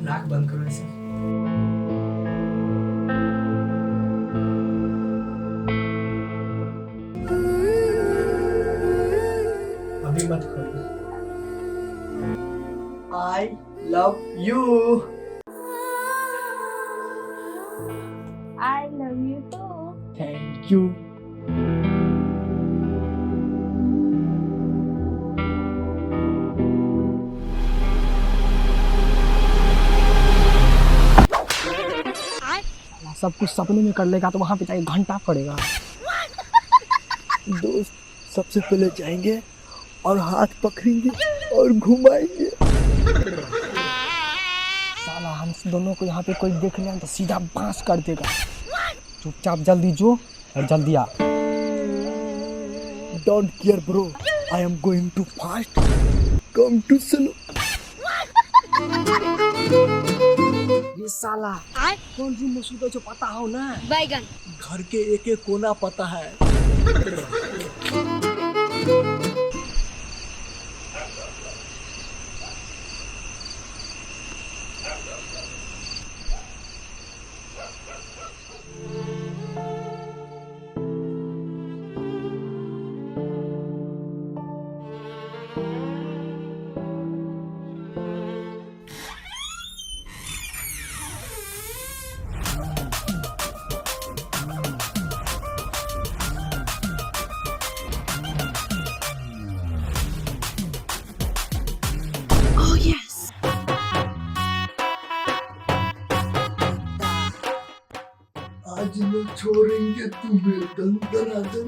नाक बंद करो ऐसे। अभी मत खोलो। I love you. I love you too. Thank you. सब कुछ सपने में कर लेगा तो वहां पे जाके घंटा पड़ेगा। दोस्त सबसे पहले जाएंगे और हाथ पकड़ेंगे और घुमाएंगे। साला हम दोनों को यहाँ पे कोई देख लिया तो सीधा बांस कर देगा। चुपचाप जल्दी जो और जल्दी आ। Don't care bro, I am going too fast. Come too slow. ये साला कौन रूम में सुते जो पता हो ना? बैगन। घर के एक एक कोना पता है। आज न छोड़ेंगे तुम्हें दम दनादन,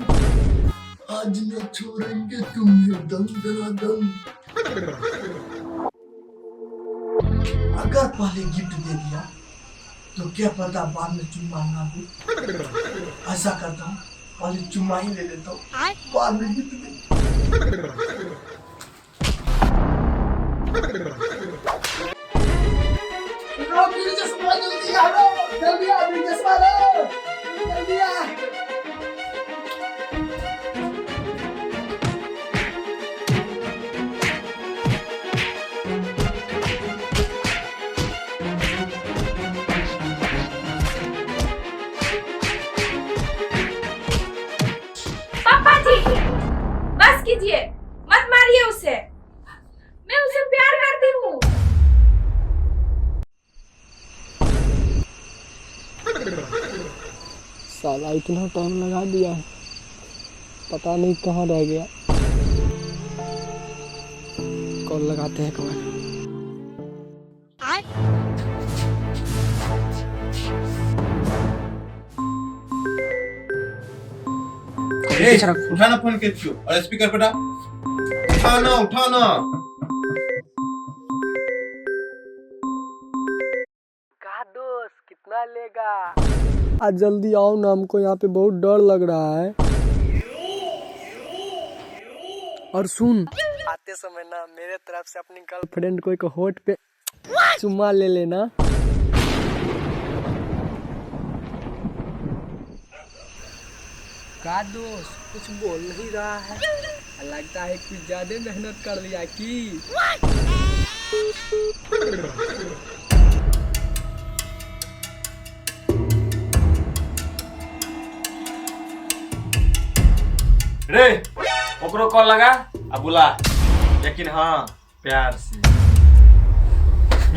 आज न छोड़ेंगे तुम्हें दम दनादन। अगर पहले गिफ्ट दे दिया तो क्या पता बाद में चुम्मा ना दे। ऐसा करता हूँ पहले चुम्मा ही ले लेता हूँ, बाद में गिफ्ट दे। जल्दी आ चश्मा लो, जल्दी आ। पापा जी बस कीजिए, मत मारिए उसे, मैं उसे प्यार करती हूँ। साला इतना टाइम लगा दिया है, पता नहीं कहाँ रह गया। कॉल लगाते हैं कौन? उठाना फोन क्यों और स्पीकर पे डाल। उठाना कहा दोस्त कितना लेगा? आज जल्दी आओ ना, हमको यहाँ पे बहुत डर लग रहा है। और सुन, आते समय ना मेरे तरफ से अपनी गर्लफ्रेंड को एक होठ पे चुम्मा ले लेना। का दोस्त कुछ बोल नहीं रहा है, लगता है कुछ ज्यादा मेहनत कर लिया की। रे ओकरो कॉल लगा अब बुला, लेकिन हाँ प्यार से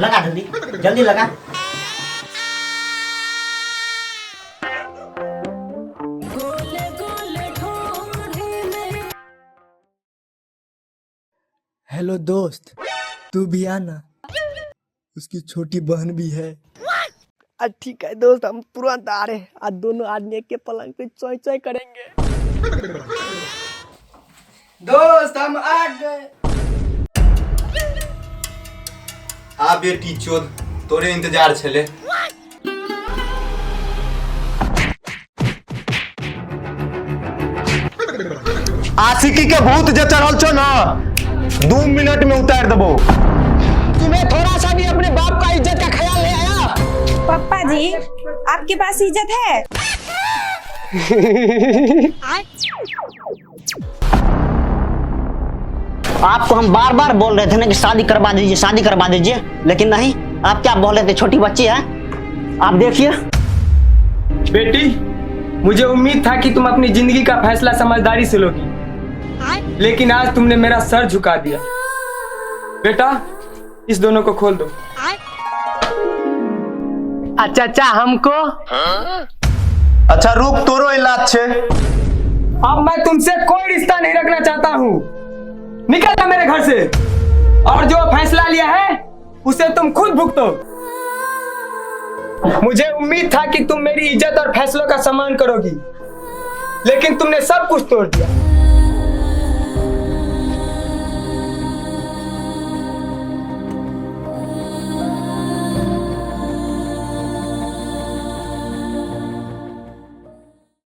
लगा। जल्दी जल्दी लगा। हेलो दोस्त, तू भी आना, उसकी छोटी बहन भी है। ठीक है दोस्त, हम तुरंत आ रहे हैं। आज दोनों आदमी एक के पलंग पे चोय चोय करेंगे। दोस्त हम आ गए। आ बेटी चोद, तोरे इंतजार छले। आशिकी के भूत जे चढ़ल छो ना, 2 मिनट में उतार देबो। तुम्हें थोड़ा सा भी अपने बाप का इज्जत का ख्याल नहीं आया? पापा जी आपके पास इज्जत है? आपको हम बार बार बोल रहे थे ना कि शादी करवा दीजिए, शादी करवा दीजिए, लेकिन नहीं, आप क्या बोल रहे थे, छोटी बच्ची है? आप देखिए। बेटी, मुझे उम्मीद था कि तुम अपनी जिंदगी का फैसला समझदारी से लोगी, लेकिन आज तुमने मेरा सर झुका दिया। बेटा, इस दोनों को खोल दो। अच्छा अच्छा, हमको अच्छा रुक, तोरो इलाज छे। अब मैं तुमसे कोई रिश्ता नहीं रखना चाहता हूँ। निकल जा मेरे घर से, और जो फैसला लिया है उसे तुम खुद भुगतो। मुझे उम्मीद था कि तुम मेरी इज्जत और फैसलों का सम्मान करोगी, लेकिन तुमने सब कुछ तोड़ दिया।